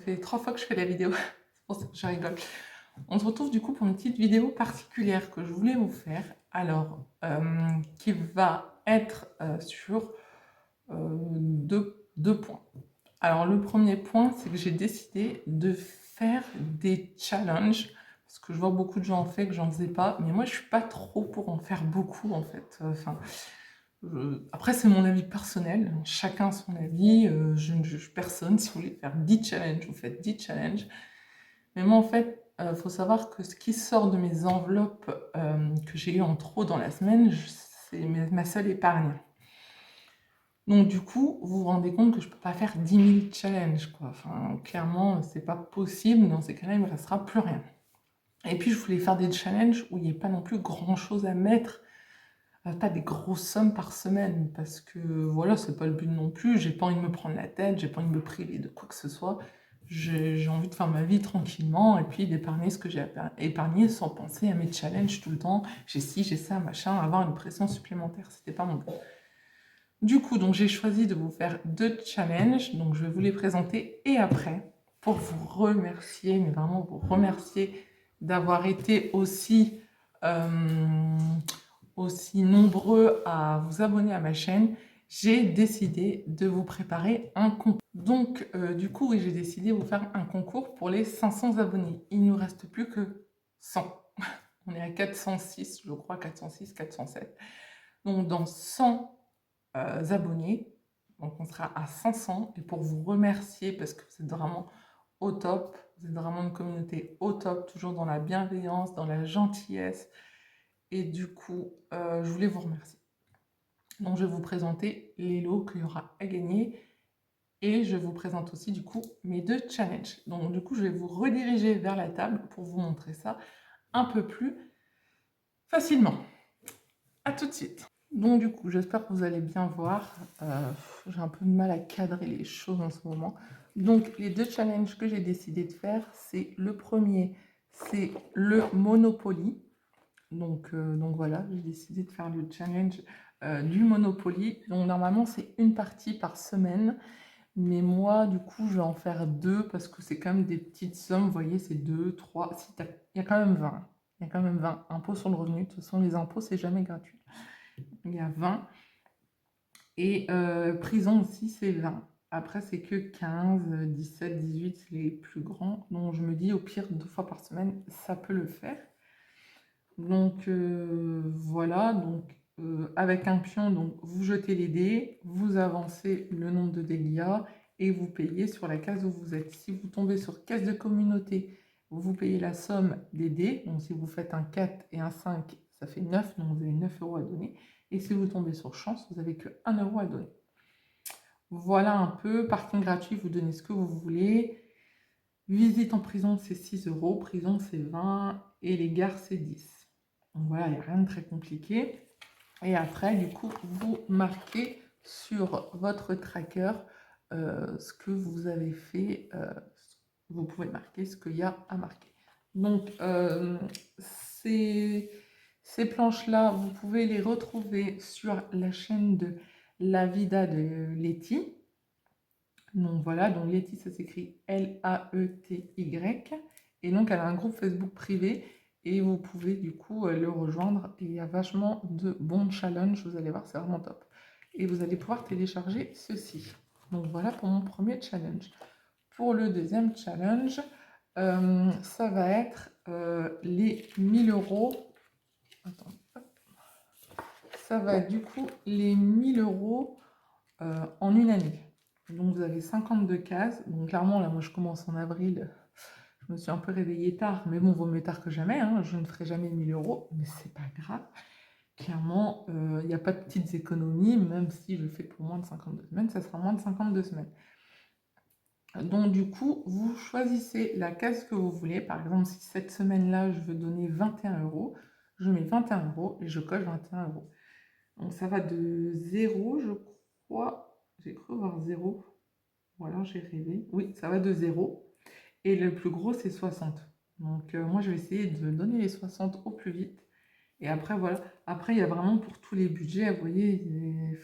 fait 3 fois que je fais la vidéo, c'est pour ça que je rigole. On se retrouve du coup pour une petite vidéo particulière que je voulais vous faire, alors qui va être sur deux points. Alors le premier point, c'est que j'ai décidé de faire des challenges, parce que je vois beaucoup de gens en fait que j'en faisais pas, mais moi je suis pas trop pour en faire beaucoup en fait. Après c'est mon avis personnel, chacun son avis, je ne juge personne. Si vous voulez faire 10 challenges, vous faites 10 challenges. Mais moi, en fait, faut savoir que ce qui sort de mes enveloppes que j'ai eu en trop dans la semaine, c'est ma seule épargne. Donc, du coup, vous vous rendez compte que je peux pas faire 10 000 challenges, quoi. Enfin, clairement, c'est pas possible. Dans ces cas-là, il me restera plus rien. Et puis, je voulais faire des challenges où il n'y ait pas non plus grand-chose à mettre, pas des grosses sommes par semaine, parce que voilà, c'est pas le but non plus. J'ai pas envie de me prendre la tête, j'ai pas envie de me priver de quoi que ce soit. J'ai envie de faire ma vie tranquillement et puis d'épargner ce que j'ai épargné sans penser à mes challenges tout le temps. J'ai ci, j'ai ça, machin, avoir une pression supplémentaire. C'était pas mon but. Du coup, donc j'ai choisi de vous faire 2 challenges. Donc je vais vous les présenter et après, pour vous remercier, mais vraiment vous remercier d'avoir été aussi nombreux à vous abonner à ma chaîne, j'ai décidé de vous préparer un concours. Donc, du coup, oui, j'ai décidé de vous faire un concours pour les 500 abonnés. Il ne nous reste plus que 100. On est à 406, je crois, 406, 407. Donc, dans 100 abonnés, donc on sera à 500. Et pour vous remercier, parce que vous êtes vraiment au top, vous êtes vraiment une communauté au top, toujours dans la bienveillance, dans la gentillesse. Et du coup, je voulais vous remercier. Donc, je vais vous présenter les lots qu'il y aura à gagner. Et je vous présente aussi, du coup, mes 2 challenges. Donc, du coup, je vais vous rediriger vers la table pour vous montrer ça un peu plus facilement. À tout de suite. Donc, du coup, j'espère que vous allez bien voir. J'ai un peu de mal à cadrer les choses en ce moment. Donc, les 2 challenges que j'ai décidé de faire, c'est le premier, c'est le Monopoly. Donc voilà, j'ai décidé de faire le challenge du Monopoly. Donc normalement, c'est une partie par semaine. Mais moi, du coup, je vais en faire 2 parce que c'est quand même des petites sommes. Vous voyez, c'est 2, 3. Il y a quand même 20. Il y a quand même 20. Impôts sur le revenu. De toute façon, les impôts, c'est jamais gratuit. Il y a 20. Et prison aussi, c'est 20. Après, c'est que 15, 17, 18, c'est les plus grands. Donc je me dis, au pire, 2 fois par semaine, ça peut le faire. Donc voilà, donc avec un pion, donc vous jetez les dés, vous avancez le nombre de dés qu'il y a et vous payez sur la case où vous êtes. Si vous tombez sur caisse de communauté, vous payez la somme des dés. Donc si vous faites un 4 et un 5, ça fait 9, donc vous avez 9 euros à donner. Et si vous tombez sur chance, vous n'avez que 1 euro à donner. Voilà un peu, parking gratuit, vous donnez ce que vous voulez. Visite en prison, c'est 6 euros, prison, c'est 20 et les gares, c'est 10. Donc voilà, il n'y a rien de très compliqué. Et après, du coup, vous marquez sur votre tracker ce que vous avez fait. Vous pouvez marquer ce qu'il y a à marquer. Donc, ces planches-là, vous pouvez les retrouver sur la chaîne de La Vida de Letty. Donc voilà, donc Letty, ça s'écrit Laety. Et donc, elle a un groupe Facebook privé et vous pouvez du coup le rejoindre. Et il y a vachement de bons challenges, vous allez voir, c'est vraiment top. Et vous allez pouvoir télécharger ceci. Donc voilà pour mon premier challenge. Pour le deuxième challenge, ça va être les 1000 euros. Attends, hop. Ça va être du coup les 1000 euros en une année. Donc vous avez 52 cases. Donc clairement, là, moi je commence en avril. Je me suis un peu réveillée tard, mais bon, vaut mieux tard que jamais. Hein. Je ne ferai jamais 1000 euros, mais c'est pas grave. Clairement, il n'y a pas de petites économies, même si je le fais pour moins de 52 semaines, ça sera moins de 52 semaines. Donc du coup, vous choisissez la case que vous voulez. Par exemple, si cette semaine-là, je veux donner 21 euros, je mets 21 euros et je coche 21 euros. Donc ça va de 0, je crois. J'ai cru voir 0. Ou alors j'ai rêvé. Oui, ça va de 0. Et le plus gros, c'est 60. Donc moi, je vais essayer de donner les 60 au plus vite. Et après, voilà. Après, il y a vraiment pour tous les budgets, vous voyez, il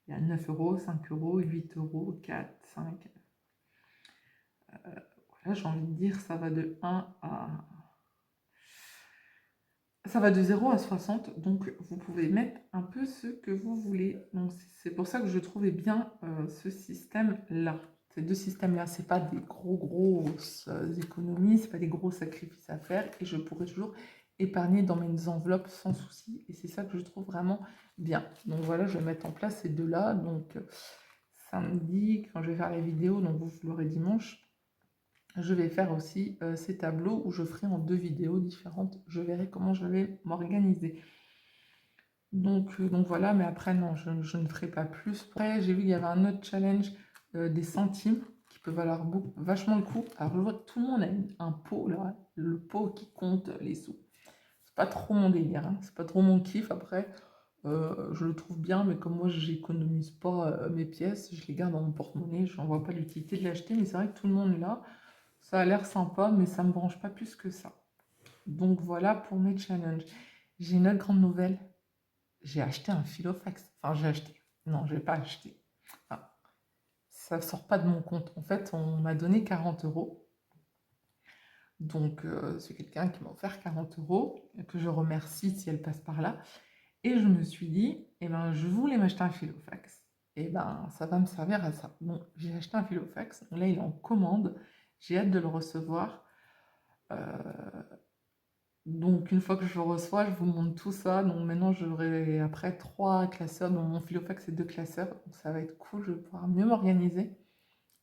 y a 9 euros, 5 euros, 8 euros, 4, 5. Là, j'ai envie de dire, ça va de 1 à... Ça va de 0 à 60, donc vous pouvez mettre un peu ce que vous voulez. Donc c'est pour ça que je trouvais bien ce système-là. Ces deux systèmes-là, c'est pas des grosses économies, c'est pas des gros sacrifices à faire, et je pourrais toujours épargner dans mes enveloppes sans souci, et c'est ça que je trouve vraiment bien. Donc voilà, je vais mettre en place ces deux-là. Donc samedi, quand je vais faire la vidéo, donc vous l'aurez dimanche, je vais faire aussi ces tableaux où je ferai en 2 vidéos différentes. Je verrai comment je vais m'organiser. Donc voilà, mais après, non, je ne ferai pas plus. Après, j'ai vu qu'il y avait un autre challenge des centimes qui peut valoir vachement le coup. Alors, je vois que tout le monde a un pot, là, le pot qui compte les sous. C'est pas trop mon délire, hein, c'est pas trop mon kiff. Après, je le trouve bien, mais comme moi, j'économise pas mes pièces, je les garde dans mon porte-monnaie, je n'en vois pas l'utilité de l'acheter, mais c'est vrai que tout le monde l'a. Ça a l'air sympa, mais ça me branche pas plus que ça. Donc voilà pour mes challenges. J'ai une autre grande nouvelle. J'ai acheté un Filofax. Enfin, j'ai acheté. Non, je n'ai pas acheté. Enfin, ça ne sort pas de mon compte. En fait, on m'a donné 40 euros. Donc, c'est quelqu'un qui m'a offert 40 euros, que je remercie si elle passe par là. Et je me suis dit, eh ben, je voulais m'acheter un Filofax. Et ben, ça va me servir à ça. Donc, j'ai acheté un Filofax. Donc là, il est en commande. J'ai hâte de le recevoir. Euh, Donc, une fois que je le reçois, je vous montre tout ça. Donc, maintenant, j'aurai après 3 classeurs. Donc, mon Filofax, c'est 2 classeurs. Donc, ça va être cool. Je vais pouvoir mieux m'organiser.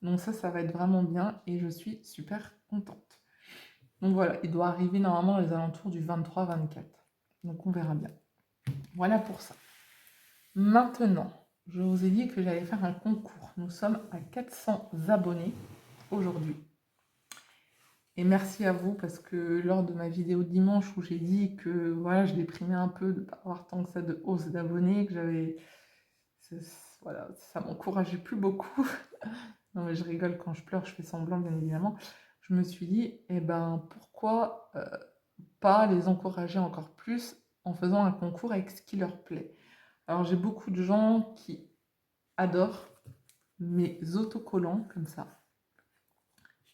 Donc, ça va être vraiment bien. Et je suis super contente. Donc, voilà. Il doit arriver normalement aux alentours du 23-24. Donc, on verra bien. Voilà pour ça. Maintenant, je vous ai dit que j'allais faire un concours. Nous sommes à 400 abonnés aujourd'hui. Et merci à vous parce que lors de ma vidéo de dimanche où j'ai dit que voilà, je déprimais un peu de ne pas avoir tant que ça de hausse d'abonnés, que j'avais... Voilà, ça m'encourageait plus beaucoup. Non mais je rigole quand je pleure, je fais semblant bien évidemment. Je me suis dit, eh ben pourquoi pas les encourager encore plus en faisant un concours avec ce qui leur plaît. Alors j'ai beaucoup de gens qui adorent mes autocollants comme ça.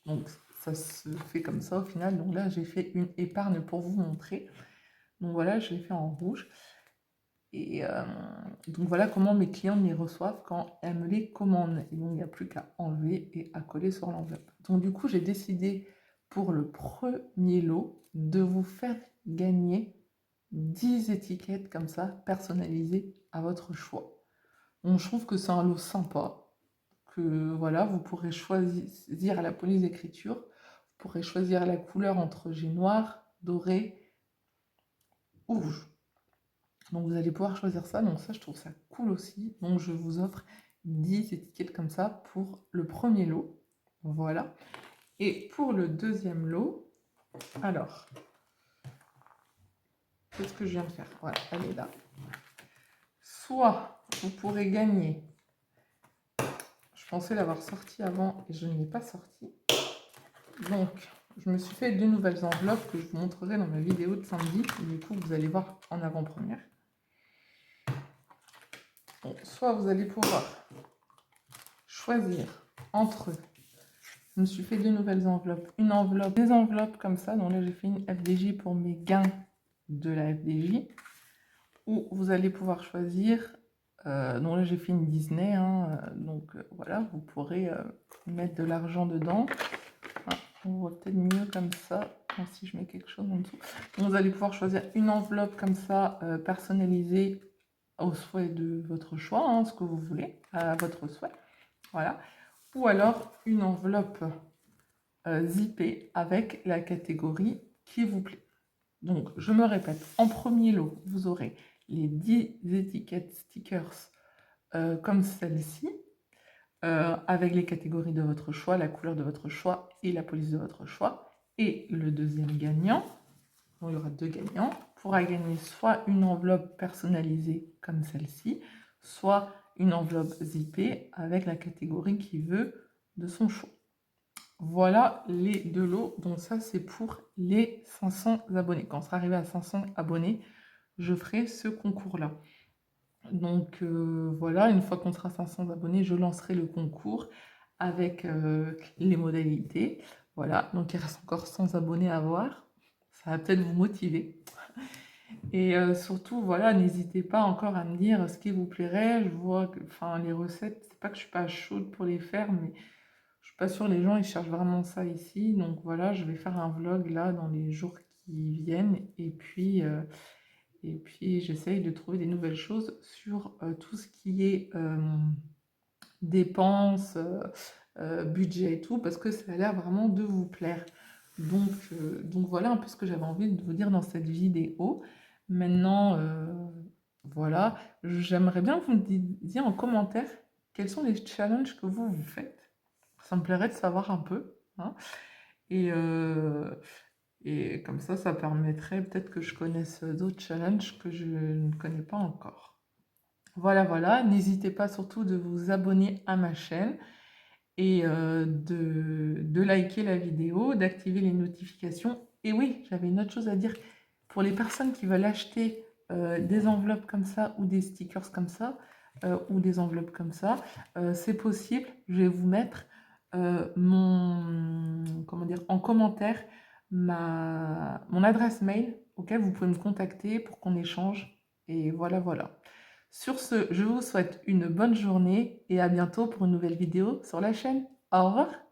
Donc ça se fait comme ça au final. Donc là, j'ai fait une épargne pour vous montrer. Donc voilà, je l'ai fait en rouge. Et donc voilà comment mes clients me les reçoivent quand elles me les commandent. Et donc il n'y a plus qu'à enlever et à coller sur l'enveloppe. Donc du coup, j'ai décidé pour le premier lot de vous faire gagner 10 étiquettes comme ça, personnalisées à votre choix. Donc je trouve que c'est un lot sympa. Que voilà, vous pourrez choisir à la police d'écriture, vous pourrez choisir la couleur entre j'ai noir, doré ou rouge. Donc vous allez pouvoir choisir ça, donc ça je trouve ça cool aussi. Donc je vous offre 10 étiquettes comme ça pour le premier lot, voilà. Et pour le deuxième lot, alors, qu'est-ce que je viens de faire? Voilà, elle est là. Soit vous pourrez gagner, je pensais l'avoir sorti avant et je ne l'ai pas sorti, donc je me suis fait 2 nouvelles enveloppes que je vous montrerai dans ma vidéo de samedi. Et du coup, vous allez voir en avant-première. Donc, soit vous allez pouvoir choisir entre... Je me suis fait 2 nouvelles enveloppes. Une enveloppe, des enveloppes comme ça. Donc là, j'ai fait une FDJ pour mes gains de la FDJ. Ou vous allez pouvoir choisir... donc là, j'ai fait une Disney. Hein, donc voilà, vous pourrez mettre de l'argent dedans. On voit peut-être mieux comme ça, si je mets quelque chose en dessous. Donc, vous allez pouvoir choisir une enveloppe comme ça, personnalisée au souhait de votre choix, hein, ce que vous voulez, à votre souhait. Voilà. Ou alors une enveloppe zippée avec la catégorie qui vous plaît. Donc, je me répète, en premier lot, vous aurez les 10 étiquettes stickers comme celle-ci. Avec les catégories de votre choix, la couleur de votre choix et la police de votre choix. Et le deuxième gagnant, donc il y aura 2 gagnants, pourra gagner soit une enveloppe personnalisée comme celle-ci, soit une enveloppe zippée avec la catégorie qu'il veut de son choix. Voilà les 2 lots. Donc ça, c'est pour les 500 abonnés. Quand on sera arrivé à 500 abonnés, je ferai ce concours-là. Donc voilà, une fois qu'on sera 500 abonnés, je lancerai le concours avec les modalités. Voilà, donc il reste encore 100 abonnés à voir. Ça va peut-être vous motiver. Et surtout, voilà, n'hésitez pas encore à me dire ce qui vous plairait. Je vois que, enfin, les recettes, c'est pas que je suis pas chaude pour les faire, mais je suis pas sûre les gens ils cherchent vraiment ça ici. Donc voilà, je vais faire un vlog là dans les jours qui viennent. Et puis j'essaye de trouver des nouvelles choses sur tout ce qui est dépenses, budget et tout, parce que ça a l'air vraiment de vous plaire. Donc voilà un peu ce que j'avais envie de vous dire dans cette vidéo. Maintenant, voilà, j'aimerais bien que vous me disiez en commentaire quels sont les challenges que vous faites. Ça me plairait de savoir un peu, hein. Et, euh, et comme ça permettrait peut-être que je connaisse d'autres challenges que je ne connais pas encore. Voilà, voilà, n'hésitez pas surtout de vous abonner à ma chaîne et de liker la vidéo, d'activer les notifications. Et oui, j'avais une autre chose à dire. Pour les personnes qui veulent acheter des enveloppes comme ça ou des stickers comme ça, ou des enveloppes comme ça, c'est possible. Je vais vous mettre comment dire, en commentaire mon adresse mail auquel vous pouvez me contacter pour qu'on échange. Et voilà, voilà. Sur ce, je vous souhaite une bonne journée et à bientôt pour une nouvelle vidéo sur la chaîne. Au revoir!